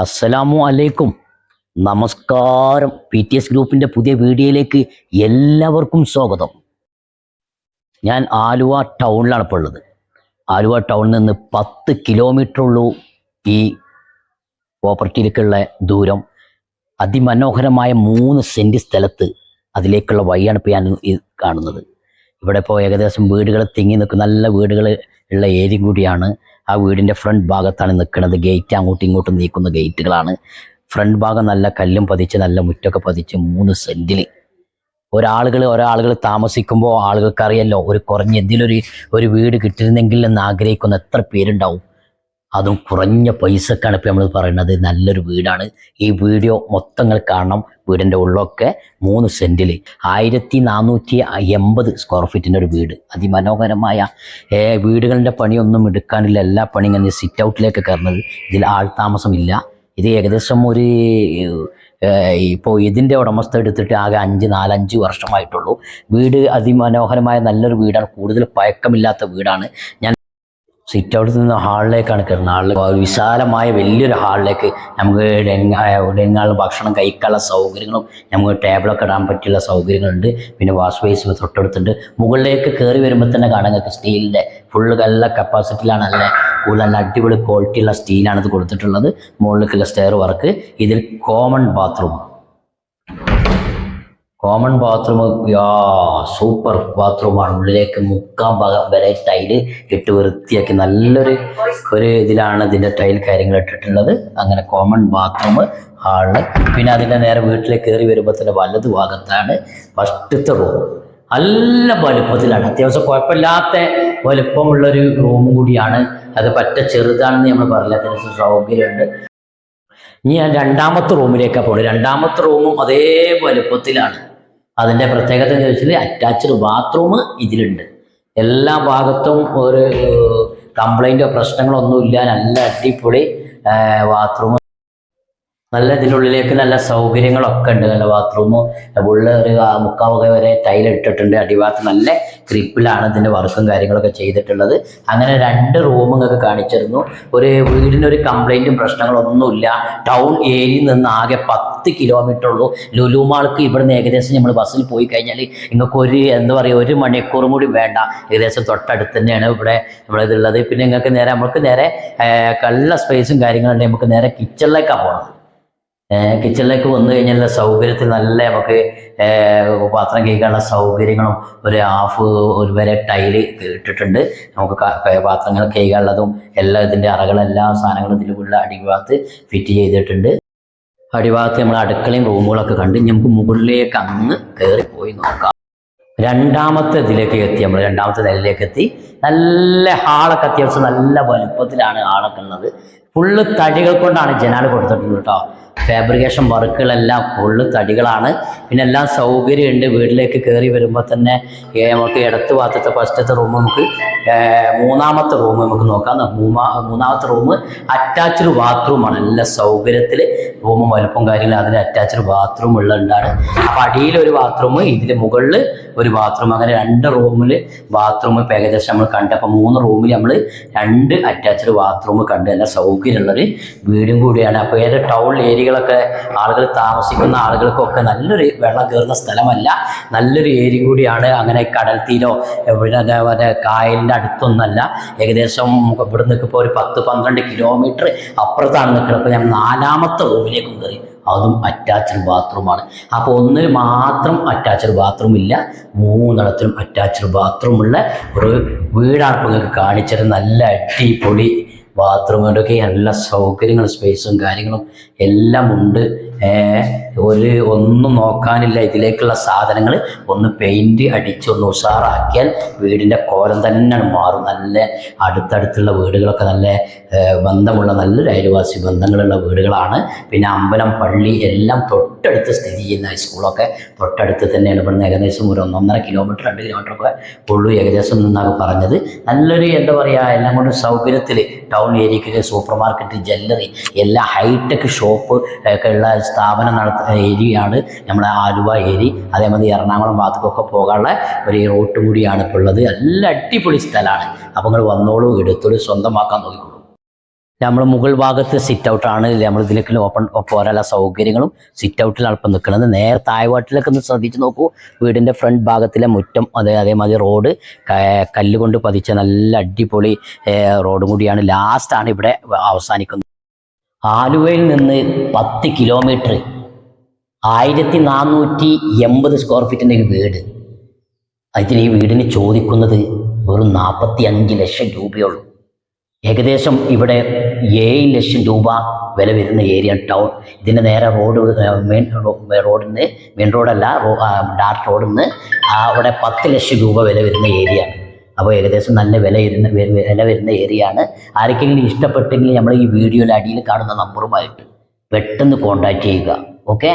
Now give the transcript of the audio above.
അസ്സലാമു അലൈക്കും. നമസ്കാരം. PTS ഗ്രൂപ്പിൻ്റെ പുതിയ വീഡിയോയിലേക്ക് എല്ലാവർക്കും സ്വാഗതം. ഞാൻ ആലുവ ടൗണിലാണ് ഇപ്പോൾ ഉള്ളത്. ആലുവ ടൗണിൽ നിന്ന് 10 കിലോമീറ്റർ ഉള്ളൂ ഈ പ്രോപ്പർട്ടിയിലേക്കുള്ള ദൂരം. അതിമനോഹരമായ 3 സെൻറ്റ് സ്ഥലത്ത് അതിലേക്കുള്ള വഴിയാണ് ഇപ്പോൾ ഞാൻ കാണുന്നത്. ഇവിടെ ഇപ്പോൾ ഏകദേശം വീടുകൾ തിങ്ങി നിൽക്കുന്ന നല്ല വീടുകൾ ഉള്ള ഏരിയ കൂടിയാണ്. ആ വീടിൻ്റെ ഫ്രണ്ട് ഭാഗത്താണ് നിൽക്കുന്നത്. ഗേറ്റ് അങ്ങോട്ടും ഇങ്ങോട്ടും നീക്കുന്ന ഗേറ്റുകളാണ്. ഫ്രണ്ട് ഭാഗം നല്ല കല്ലും പതിച്ച് നല്ല മുറ്റൊക്കെ പതിച്ച് 3 സെൻറ്റിൽ ഒരാളുകൾ താമസിക്കുമ്പോൾ ആളുകൾക്കറിയല്ലോ, ഒരു കുറഞ്ഞ എന്തെങ്കിലും ഒരു വീട് കിട്ടിയിരുന്നെങ്കിൽ എന്ന് ആഗ്രഹിക്കുന്ന എത്ര പേരുണ്ടാവും. അതും കുറഞ്ഞ പൈസക്കാണ് ഇപ്പോൾ നമ്മൾ പറയുന്നത്. നല്ലൊരു വീടാണ്. ഈ വീഡിയോ മൊത്തങ്ങൾ കാണണം. വീടിൻ്റെ ഉള്ളൊക്കെ 3 സെൻറ്റിൽ 1480 സ്ക്വയർ ഫീറ്റിൻ്റെ ഒരു വീട്. അതിമനോഹരമായ വീടുകളുടെ പണിയൊന്നും എടുക്കാനില്ല. എല്ലാ പണി ഇങ്ങനെ സിറ്റ് ഔട്ടിലേക്ക് കയറുന്നത്. ഇതിൽ ആൾ താമസമില്ല. ഇത് ഏകദേശം ഇപ്പോൾ ഇതിൻ്റെ ഉടമസ്ഥ എടുത്തിട്ട് ആകെ 4-5 വർഷമായിട്ടുള്ളൂ. വീട് അതിമനോഹരമായ നല്ലൊരു വീടാണ്. കൂടുതൽ പഴക്കമില്ലാത്ത വീടാണ്. ഞാൻ സിറ്റ് ഔട്ടിൽ നിന്ന് ഹാളിലേക്കാണ് കയറുന്നത്. വിശാലമായ വലിയൊരു ഹാളിലേക്ക് നമുക്ക് എവിടെയെങ്കിലും ഭക്ഷണം കഴിക്കാനുള്ള സൗകര്യങ്ങളും നമുക്ക് ടേബിളൊക്കെ ഇടാൻ പറ്റിയുള്ള സൗകര്യങ്ങളുണ്ട്. പിന്നെ വാഷ് ബേസ് തൊട്ടടുത്തുണ്ട്. മുകളിലേക്ക് കയറി വരുമ്പോൾ തന്നെ കാണാൻ നിങ്ങൾക്ക് സ്റ്റീലിൻ്റെ ഫുള്ള് നല്ല കപ്പാസിറ്റിയിലാണ്. നല്ല അടിപൊളി ക്വാളിറ്റിയുള്ള സ്റ്റീലാണ് ഇത് കൊടുത്തിട്ടുള്ളത്. മുകളിലേക്കുള്ള സ്റ്റെയർ വർക്ക്. ഇതിൽ കോമൺ ബാത്റൂം സൂപ്പർ ബാത്റൂമാണ്. ഉള്ളിലേക്ക് 3/4 ഭാഗം വരെ ടൈല് ഇട്ട് വൃത്തിയാക്കി നല്ലൊരു ഇതിലാണ് ഇതിൻ്റെ ടൈൽ കാര്യങ്ങൾ ഇട്ടിട്ടുള്ളത്. അങ്ങനെ കോമൺ ബാത്റൂം ഹാളില്. പിന്നെ അതിൻ്റെ നേരെ വീട്ടിലേക്ക് കയറി വരുമ്പോൾ തന്നെ വലതു ഭാഗത്താണ് ഫസ്റ്റത്തെ റൂം. നല്ല വലുപ്പത്തിലാണ്. അത്യാവശ്യം കുഴപ്പമില്ലാത്ത വലുപ്പമുള്ളൊരു റൂം കൂടിയാണ്. അത് പറ്റ ചെറുതാണെന്ന് നമ്മൾ പറയില്ല. അത്യാവശ്യം സൗകര്യമുണ്ട്. ഇനി ഞാൻ രണ്ടാമത്തെ റൂമിലേക്കാണ് പോകുന്നത്. രണ്ടാമത്തെ റൂമും അതേ വലുപ്പത്തിലാണ്. അതിൻ്റെ പ്രത്യേകത എന്ന് ചോദിച്ചാൽ അറ്റാച്ച്ഡ് ബാത്റൂം ഇതിലുണ്ട്. എല്ലാ ഭാഗത്തും ഒരു കംപ്ലൈൻറ്റോ പ്രശ്നങ്ങളോ ഒന്നുമില്ല. നല്ല അടിപൊളി ബാത്റൂം. നല്ല ഇതിനുള്ളിലേക്ക് നല്ല സൗകര്യങ്ങളൊക്കെ ഉണ്ട്. നല്ല ബാത്റൂമും ഉള്ള ഒരു 3/4 വക വരെ ടൈൽ ഇട്ടിട്ടുണ്ട്. അടിഭാഗത്ത് നല്ല ക്രിപ്പിലാണ് ഇതിൻ്റെ വർക്കും കാര്യങ്ങളൊക്കെ ചെയ്തിട്ടുള്ളത്. അങ്ങനെ 2 റൂം നിങ്ങൾക്ക് കാണിച്ചിരുന്നു. ഒരു വീടിനൊരു കംപ്ലൈൻറ്റും പ്രശ്നങ്ങളൊന്നുമില്ല. ടൗൺ ഏരിയയിൽ നിന്ന് ആകെ 10 കിലോമീറ്റർ ഉള്ളൂ. ലുലു മാൾക്ക് ഇവിടുന്ന് ഏകദേശം നമ്മൾ ബസ്സിൽ പോയി കഴിഞ്ഞാൽ നിങ്ങൾക്ക് 1 മണിക്കൂറും കൂടി വേണ്ട. ഏകദേശം തൊട്ടടുത്ത് തന്നെയാണ് ഇവിടെ നമ്മളിതുള്ളത്. പിന്നെ നിങ്ങൾക്ക് നമുക്ക് നേരെ നല്ല സ്പേസും കാര്യങ്ങളുണ്ടെങ്കിൽ നമുക്ക് നേരെ കിച്ചണിലേക്കാണ് പോകണം. കിച്ചണിലേക്ക് വന്നു കഴിഞ്ഞാൽ സൗകര്യത്തിൽ നല്ല നമുക്ക് പാത്രം കഴിക്കാനുള്ള സൗകര്യങ്ങളും ഒരു വരെ ടൈല് ഇട്ടിട്ടുണ്ട്. നമുക്ക് പാത്രങ്ങൾ കഴിക്കാനുള്ളതും എല്ലാ ഇതിൻ്റെ അറകളെല്ലാ സാധനങ്ങളും ഇതിലുള്ള അടിഭാഗത്ത് ഫിറ്റ് ചെയ്തിട്ടുണ്ട്. അടിഭാഗത്ത് നമ്മൾ അടുക്കളയും റൂമുകളൊക്കെ കണ്ട് നമുക്ക് മുകളിലേക്ക് അങ്ങ് കയറി പോയി നോക്കാം. രണ്ടാമത്തെ നിലയിലേക്ക് എത്തി. നല്ല ഹാളൊക്കെ അത്യാവശ്യം നല്ല വലുപ്പത്തിലാണ് ഹാളൊക്കെ ഉള്ളത്. ഫുള്ള് തടികൾ കൊണ്ടാണ് ജനാല കൊടുത്തിട്ടുള്ളത് കേട്ടോ. ഫാബ്രിക്കേഷൻ വർക്കുകളെല്ലാം ഫുള്ള് തടികളാണ്. പിന്നെ എല്ലാം സൗകര്യമുണ്ട്. വീട്ടിലേക്ക് കയറി വരുമ്പോൾ തന്നെ നമുക്ക് ഇടത്ത് ഭാഗത്തെ ഫസ്റ്റത്തെ റൂം മൂന്നാമത്തെ റൂം നമുക്ക് നോക്കാം. മൂന്നാമത്തെ റൂം അറ്റാച്ച്ഡ് ബാത്റൂമാണ്. നല്ല സൗകര്യത്തിൽ റൂമും വലുപ്പം കാര്യങ്ങളും അതിൽ അറ്റാച്ച്ഡ് ബാത്റൂം ഉള്ളതുകൊണ്ടാണ്. അപ്പം അടിയിലൊരു ബാത്റൂം, ഇതിൽ മുകളിൽ ഒരു ബാത്റൂം. അങ്ങനെ 2 റൂമിൽ ബാത്റൂം ഇപ്പോൾ ഏകദേശം നമ്മൾ കണ്ട്. അപ്പം 3 റൂമിൽ നമ്മൾ 2 അറ്റാച്ച്ഡ് ബാത്റൂം കണ്ട്. നല്ല സൗകര്യമുള്ളൊരു വീടും കൂടിയാണ്. അപ്പോൾ ഏത് ടൗൺ ഏരിയകളൊക്കെ ആളുകൾ താമസിക്കുന്ന ആളുകൾക്കൊക്കെ നല്ലൊരു വെള്ളം കയറുന്ന സ്ഥലമല്ല, നല്ലൊരു ഏരിയ കൂടിയാണ്. അങ്ങനെ കടൽ തീരോ പിന്നെ കായലിൻ്റെ അടുത്തൊന്നല്ല. ഏകദേശം ഇവിടെ നിൽക്കുമ്പോൾ ഒരു 10-12 കിലോമീറ്റർ അപ്പുറത്താണ് നിൽക്കുന്നത്. അപ്പോൾ ഞാൻ 4ാമത്തെ റൂമിലേക്കും കയറി. അതും അറ്റാച്ച്ഡ് ബാത്റൂമാണ്. അപ്പോൾ ഒന്നിൽ മാത്രം അറ്റാച്ച്ഡ് ബാത്റൂം ഇല്ല, 3 അറ്റാച്ച്ഡ് ബാത്റൂമുള്ള ഒരു വീടാണ് ഇപ്പോൾ നിങ്ങൾക്ക് കാണിച്ചത്. നല്ല അടിപൊളി ബാത്റൂമിൻ്റെയൊക്കെ നല്ല സൗകര്യങ്ങളും സ്പേസും കാര്യങ്ങളും എല്ലാം ഉണ്ട്. ഒന്നും നോക്കാനില്ല. ഇതിലേക്കുള്ള സാധനങ്ങൾ ഒന്ന് പെയിൻറ്റ് അടിച്ച് ഒന്ന് ഉഷാറാക്കിയാൽ വീടിൻ്റെ കോലം തന്നെയാണ് മാറും. നല്ല അടുത്തടുത്തുള്ള വീടുകളൊക്കെ നല്ല ബന്ധമുള്ള നല്ലൊരു അയൽവാസി ബന്ധങ്ങളുള്ള വീടുകളാണ്. പിന്നെ അമ്പലം, പള്ളി എല്ലാം തൊട്ടടുത്ത് സ്ഥിതി ചെയ്യുന്ന ഹൈസ്കൂളൊക്കെ തൊട്ടടുത്ത് തന്നെയാണ്. ഇവിടുന്ന് ഏകദേശം ഒരു 1.5 കിലോമീറ്റർ 2 കിലോമീറ്ററൊക്കെ ഉള്ളൂ ഏകദേശം എന്നാണ് പറഞ്ഞത്. നല്ലൊരു എല്ലാം കൊണ്ട് സൗകര്യത്തിൽ ടൗൺ ഏരിയക്ക് സൂപ്പർ മാർക്കറ്റ്, ജ്വല്ലറി, എല്ലാ ഹൈടെക് ഷോപ്പ് ഒക്കെ ഉള്ള സ്ഥാപനം ഏരിയയാണ് നമ്മുടെ ആലുവ ഏരിയ. അതേമാതിരി എറണാകുളം ഭാഗത്തേക്കൊക്കെ പോകാനുള്ള ഒരു റൂട്ട് കൂടിയാണ് ഇപ്പോൾ ഉള്ളത്. നല്ല അടിപൊളി സ്ഥലമാണ്. അപ്പോൾ നിങ്ങൾ വന്നോളൂ, എടുത്തോളൂ, സ്വന്തമാക്കാൻ നോക്കിക്കോളൂ. നമ്മൾ മുകൾ ഭാഗത്ത് സിറ്റ് ഔട്ടാണ് നമ്മൾ ഇതിലേക്ക് പോരാനുള്ള സൗകര്യങ്ങളും സിറ്റ് ഔട്ടിലാണ് ഇപ്പം നിൽക്കുന്നത്. നേരെ താഴ്വാട്ടിലേക്ക് ഒന്ന് ശ്രദ്ധിച്ച് നോക്കൂ. വീടിൻ്റെ ഫ്രണ്ട് ഭാഗത്തിലെ മുറ്റം അതേമാതിരി റോഡ് കല്ലുകൊണ്ട് പതിച്ച നല്ല അടിപൊളി റോഡും കൂടിയാണ്. ലാസ്റ്റാണ് ഇവിടെ അവസാനിക്കുന്നത്. ആലുവയിൽ നിന്ന് 10 കിലോമീറ്റർ 1480 സ്ക്വയർ ഫീറ്റിൻ്റെ ഒരു വീട്. അതിൽ ഈ വീടിന് ചോദിക്കുന്നത് വെറും 45 ലക്ഷം രൂപയുള്ളൂ. ഏകദേശം ഇവിടെ 7 ലക്ഷം രൂപ വില വരുന്ന ഏരിയ ടൗൺ. ഇതിൻ്റെ നേരെ റോഡ് മെയിൻ റോഡിന് മെയിൻ റോഡല്ല ഡാർക്ക് റോഡിൽ നിന്ന് അവിടെ 10 ലക്ഷം രൂപ വില വരുന്ന ഏരിയ ആണ്. അപ്പോൾ ഏകദേശം നല്ല വില വരുന്ന ഏരിയ ആണ്. ആർക്കെങ്കിലും ഇഷ്ടപ്പെട്ടെങ്കിൽ നമ്മൾ ഈ വീഡിയോയുടെ അടിയിൽ കാണുന്ന നമ്പറുമായിട്ട് പെട്ടെന്ന് കോൺടാക്റ്റ് ചെയ്യുക. ഓക്കെ.